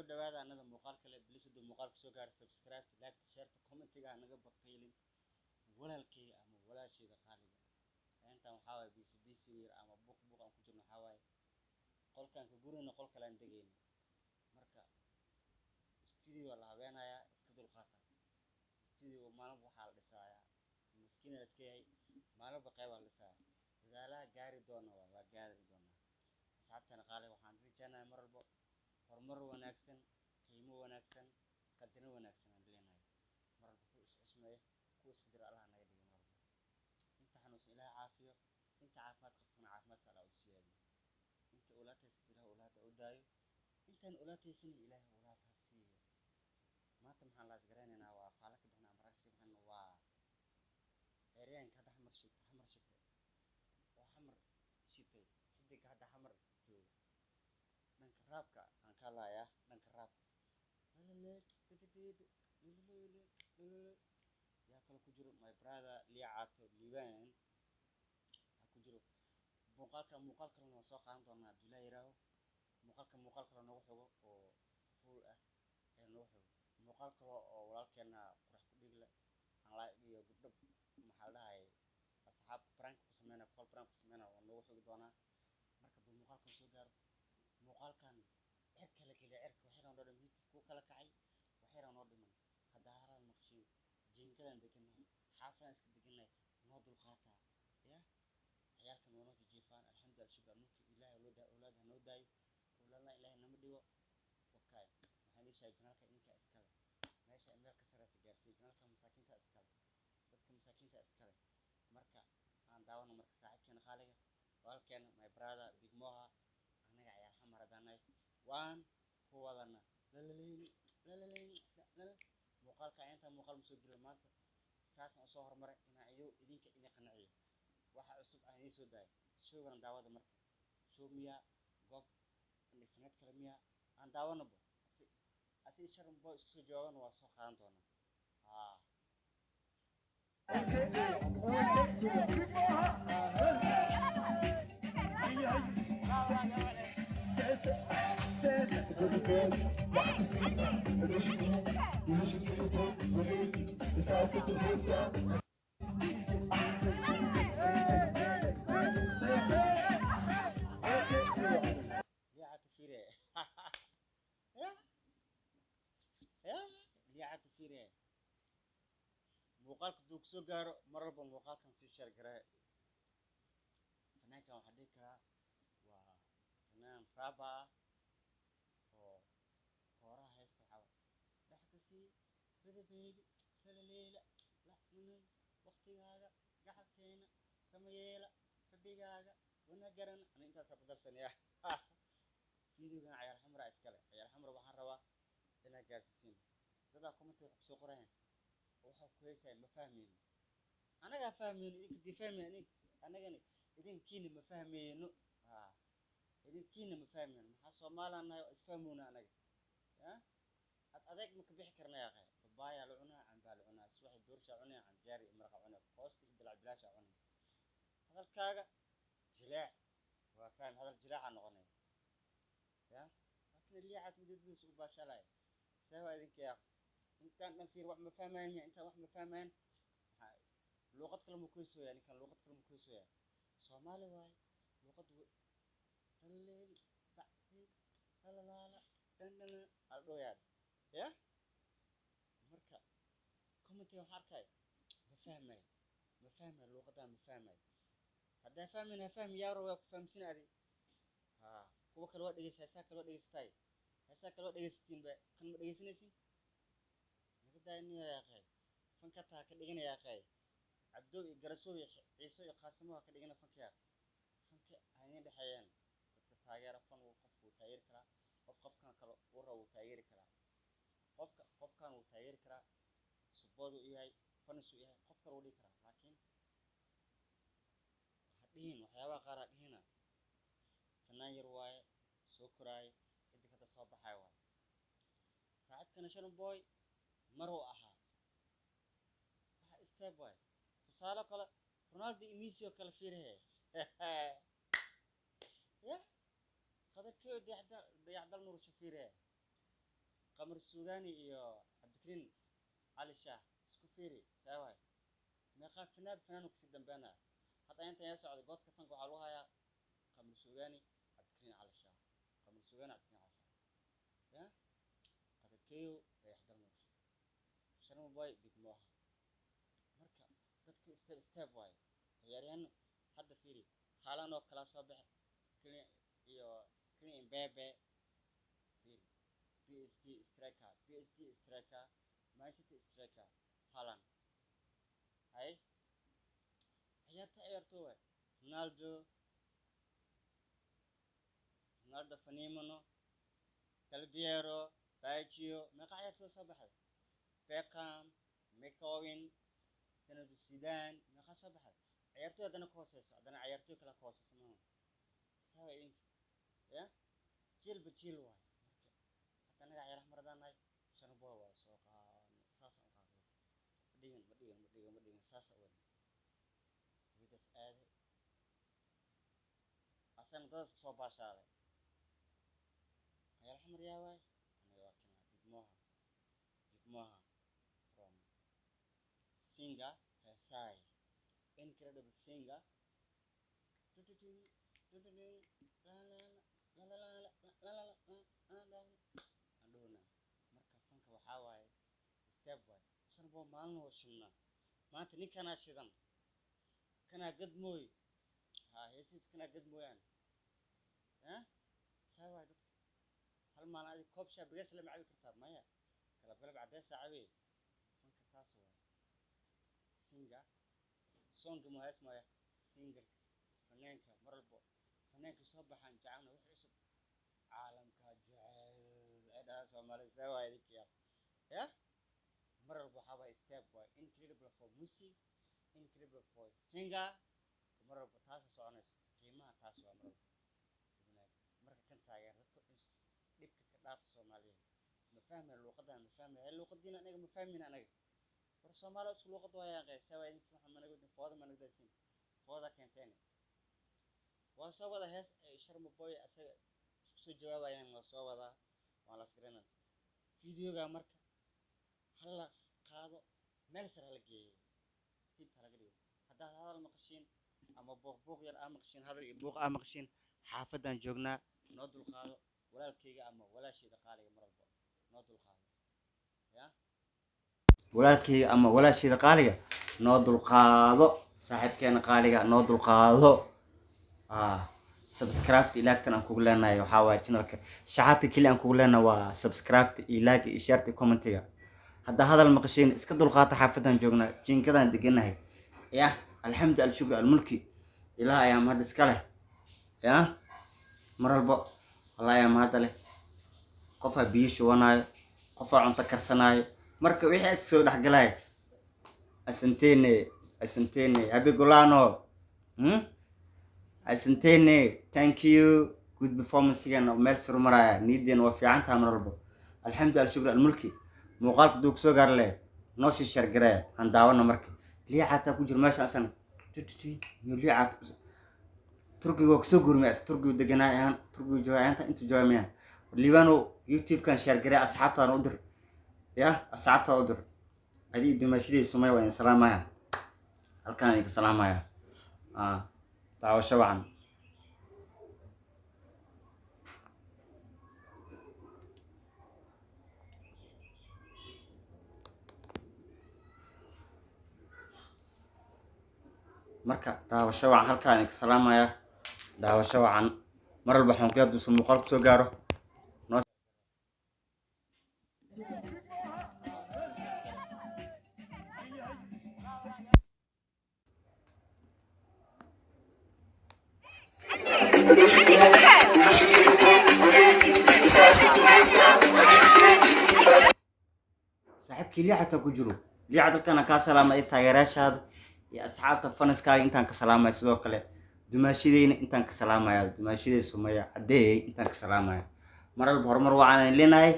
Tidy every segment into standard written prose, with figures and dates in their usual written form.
soo dhawaada anada muuqaal kale bilis haduu muuqaalku soo gaaro subscribe like share comment-iga anaga baqaylin walaalkay ama walaashayda qaaliga intaan waxa way BCBC ama buuq aan ku jirno waxa way qolkan ka gurina qol kale aan degayno marka studio la haweenaya iska dul qaata studio maalin waxa la dhisayaa miskiin la iskay maalin baqay waa la dhisayaa dadaalaha gaari doona waa gaari doona asxaabtana qaali waxaan rajaynayaa mar walba horumar wanaagsan qiimo wanaagsan qadina wanaagsan aan leenahay mar walba ku ismeey ku isqadar Allah naga dhigo mar walba inta xanuus ilaahay caafiyo inta caafimaad qabtana caafimaadka Allah u siiyay inta ulaatays ilaahay ulaata u daayo intaan ulaataysan ilaahay ulaata siiyo maanta maxaan la isgaranaynaa waa faalka bixna amraashka bixna waa ereen ka dhaxmar shitay oo xamar shitay xidig ka dhaxmar joogo dhanka raabka aan ka laaya dhanka raab yaa kale ku jiro my brother liicaato liibaan ku jiro muuqaalka kale noo soo qaadan doonaa Abdullaahi Yaraaho muuqaalka kale noogu xogo oo full ah ee noogu xogo muuqaal kale oo walaalkeena qurax ku dhigla aan la iyo gabdho maxaa dhahay asxaab prank ku sameeyna qol prank ku sameeyna oo noogu xogo doonaa marka muuqaalka soo gaaro muuqaalkan cirka la kaliya cirka waxay noo dhadhan mid ku kala kacay waxay noo dhiman hadaaraan maqshin jinkadan deganay xaafaan iska deganay noo dul qaata ya ciyaalka noo jiifaan alxamdulillah shukr nuki ilaahay awlaadha noo daayo awlaadna ilaahay nama dhigo wakay waxaan ishay janaalka inka iskale meesha meel ka sareysa gaarsiin janaalka masaakiinta iskale dadka masaakiinta iskale marka aan daawano marka saaxiibkeena qaaliga walaalkeena my brother big moha anaga ayaa xamaradana waan ku wadana muuqaalka inta muuqaal soo galo maanta saas aan soo hormaray inaan iyo idinka qanciyo waxa cusub aan soo daay showgan daawada marka show miya gob internet kale miya aan daawanabo asi sharam boy isku soo joogan waa soo qaadan doona muuqaalka duu soo gaaro mar walba muuqaalkan si share garay fanaankan waxa dhigi karaa waa fanaan raaba oo kooraha heesta waxa dhaxkasi badabeeli leela la waqtigaaga gaxalkeena sameeyela fadhigaaga wana garan ana intaas ku darsanaya fiidiyogan ciyaar xamra iskale ciyaar xamra waxaan rabaa inaan gaarsiin dada comment wax soo qorayaan waxa ku heesay ma fahmeen anaga fahmeen idinka fahmeen anagani idinkiina ma fahmeeno idinkiina ma fahmeen maxaa Soomaaliland is fahmoona anaga adeeg ma ka bixi karnaa yaqay baaya la cunaa aan baa la cunaa suwax doorsha cunaa aan jaari marqa cunaa qoosti dilaa bilaasha cunaa hadalkaaga jilaac waa faham hadal jilaac noqonay laakiin liicad midadiisu u baashalay sawa idinka yaa intaan fiir wax ma fahmaan intaan wax ma fahmaan luqad kale ma ku soo yaani kan luqad kale ma ku soo yaani Soomaali waay luqad halleen bacdi halalaala dandana aldooyad ya marka comment waxa arkay ma fahmay luqadan ma fahmay hadaa fahmina fahmi yaa roo ku fahamsin adi kuwa kale waa dhageysaa kale waa dhageystay kale waa dhageystiin ba kan ma dhageysanaysin نقدر يا أخي فنكتها كدينا يا أخي عبدو يجرسوا عيسو يقاسموها كدينا فنكيا هني دحيان تتاجر فن وقف وتاير كلا قف كان كلا ورا وتاير كلا قف كان وتاير كلا سبودو إياي فنسو إياي قف كرودي كلا لكن حدين وحياة قارئ هنا فناير واي سكراي إذا كذا صوب حيوان ساعات كنا شنو بوي مرو أها استيب واي فصالة كلا رونالدو إميسيو كلا فيره يا خذ كيو دي عدل نور شفيره qamar suugaani iyo cabdikariin cali shaah isku fiiri saawaay meeqa fanaan kasi dambeena hadda inta yaa socda godka fanka waxaa lagu hayaa qamar suugaani cabdikariin cali shaah qamar suugaani cabdikariin cali shaah ya qadakeeyo dayaxgalmad sharma boy big moha marka dadka step waaye ciyaaryahan hadda fiiri haalan oo kala soo baxe iyo Kylian Mbappe fiiri PSG striker Man City striker haalan hay ciyaarto waaye Ronaldo Fenomeno Del Piero Baggio meeqa ciyaarto soo baxday Beckham McOwen sanadu Zidane meeqa soo baxday ciyaartoy haddana ka hooseyso haddana ciyaartoy kale ka hooseyso maaha sawa idinka ya jiilba jiil waaye marka hadda anaga ciyaaraha maradaanahay shanbo waa soo qaadnay saasaan u qaadnay ma dhigin saasa u wadnay wiidas aaday asana dadas kusoo baashaalay ciyaaraha maryaa waay aniga waa kana big moha from singer Heesai incredible singer andhowna marka fanka waxaa waaye step waaye shanbo maalin oo shidna maanta ninkanaa shidan kanaa gadmooy heesiis kanaa gadmooyaan saa waay dadka hal maalin adi koob shaa bigees lama cabi kartaa maya kala galab cadeesa cabe fanka saas waaye singer songa muhaas maya singerka fanaanka mar walbo fanaanka soo baxaan jecelna wax cusub caalamka jecel ay dhahaan soomaalida saa waay idinkiya ya mar walbo waxaa waay step waay incredible for music incredible for singer mar walbo taasa soconayso qiimaha taas waa mar walbo marka kan taageer dadka dhibka ka dhaafa soomaaliyeed ma fahmay luuqadan ma fahmay luuqadiina anaga ma fahmin anaga war Soomaaliya isku luuqad waayaan qeysay waa idin waxa managa wadin fooda managa daysin fooda keenteen waa soo wada hees sharma boy asaga isku soo jawaabayaan waa soo wada waa la skreenan fiidiyoga marka hal qaado meel sare la geeyay inta laga dhigo hadda hadal maqashiin ama buuq yar ama maqashiin hadal iyo buuq ama maqashiin xaafadan joognaa noo dul qaado walaalkayga ama walaashayda qaaliga mar walba noo dul qaado ya walaalkayga ama walaashayda qaaliga noo dulqaado saaxiibkeena qaaliga noo dulqaado subscribe ilaagtan aan kugu leenahay waxaa waaye channelka shaxaadka keli aan kugu leenahay waa subscribe ilaag iyo share commentiga hadda hadal maqashiin iska dulqaata xaafadan joognaa jiinkadan deganahay ya alxamdu alshukr almulki ilaah ayaa mahad iska leh ya mar walba wallahi ayaa mahad leh qofaa biyo shubanaayo qofaa cunto karsanaayo marka wixii is soo dhaxgalay asantene happy golano asantene thank you good performance again meel soo maraya niideen waa fiican tahay mar walba alxamdulillah shukr almulki muuqaalka duu soo gaar leh noo sii share garee aan daawano marka liicata ku jir meesha asan liicata turkiga waa soo gurmay turkiga deganaa turkiga joogaanta inta joogaamiya liibano youtube kan share garee asxaabtaan u dir ya asxaabta u dir adii dumashidii sumay waan salaamaya halkaan idin salaamaya daawasho wacan marka daawasho wacan halkaan idin salaamaya daawasho wacan mar walba waxaan ku yaabdu muuqaalku soo gaaro saaxiibkii liicata ku jiro liicata halkaan ka salaamay taageerayaashaada iyo asxaabta fanaskaaga intaan ka salaamay sidoo kale dumaashideyna intaan ka salaamaya dumaashidey sumaya cadeey intaan ka salaamaya mar walba horumar waxaan leenahay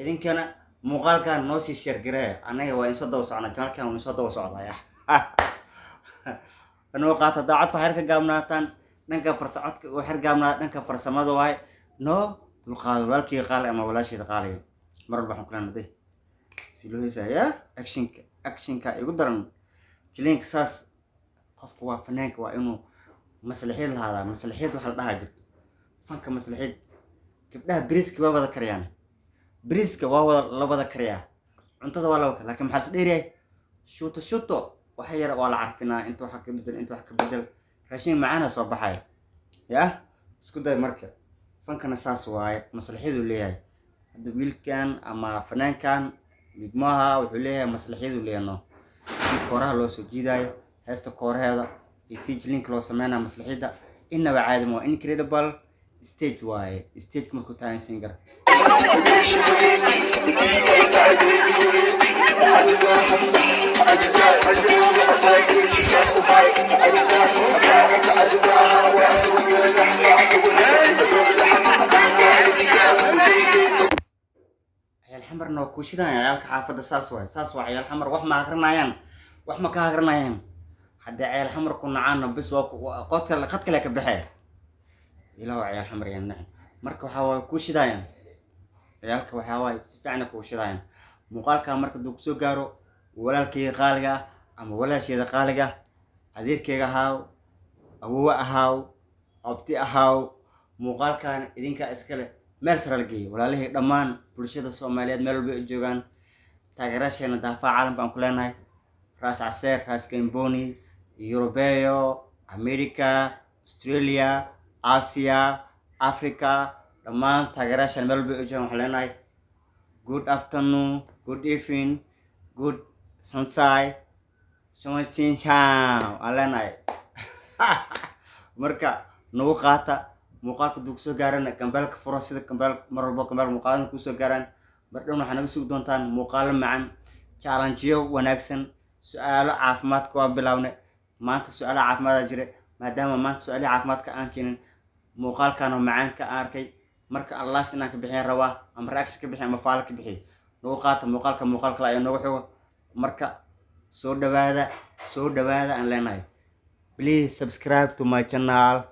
idinkana muuqaalkan noo sii share garee anaga waa in soo daw socnaa channelkan waa in soo daw socdaya anoo qaata daacadku xeer ka gaabnaataan dhanka farsacodka oo xeer gaabnaa dhanka farsamada waay noo dulqaado walaalkii qaali ama walaashayda qaaliga مرة بحكم كلام ده سيلو هيسا يا أكشن كا يقول درن جلين كساس قفوا فنانك وإنه مسلحيد هذا مسلحيد وحل ده جد فانك مسلحيد كبدها بريسك بابا ذكريان بريسك واو لبا ذكريا cuntada waa laba laakiin maxaa isdheeriyay shuto waxa yar waa la carfinaa inta waxa ka bedel raashin macaan soo baxay yaa isku day marka fankana saas waaye maslaxadu leeyahay hadda wiilkan ama fanaankan midmaha wuxuu leeyahay maslaxadu leeyno si kooraha loo soo jiidayo heesta kooraheeda iyo si link loo sameeyo maslaxada inaba caadi ma incredible stage waaye stage markuu tahay singer عيال حمر نو كوشيدان عيال حافظ ساس واي عيال حمر wax ma ka aqrinayaan hadda عيال حمر kuna caano bis waa qad kale ka baxay ilaa عيال حمر yana marka waxa way kuushidayaan ciyaalka waxa way si fiican ku shirayaan muuqaalka marka duu soo gaaro walaalkay qaaliga ama walaasheeda qaaliga adeerkayga haaw awoowa ahaaw abti ahaaw muuqaalkan idinka iskale meel sare la geeyo walaalahay dhamaan bulshada Soomaaliyeed meel walba ay joogan taageerashana daafaca caalamka aan ku leenahay raas caseer raas Kemboni Europeyo America Australia Asia Africa dhamaan taageerashana meel walba ay joogan waxaan leenahay good afternoon good evening good sunshine sunshine ciao aleenahay marka nagu qaata muuqaalka dug soo gaarana gambalka furo sida gambal mar walba gambal muuqaalada ku soo gaaraan bardhow waxa naga soo doontaan muuqaalo macaan challenge-yo wanaagsan su'aalo caafimaad ku bilaawne maanta su'aalo caafimaad jira maadaama maanta su'aalo caafimaadka aan keenin muuqaalkan oo macaan ka arkay marka Allah sinaan ka bixin rabaa ama reaction ka bixin ama faal ka bixin nagu qaata muuqaalka la ay nagu xigo marka soo dhawaada aan leenahay please subscribe to my channel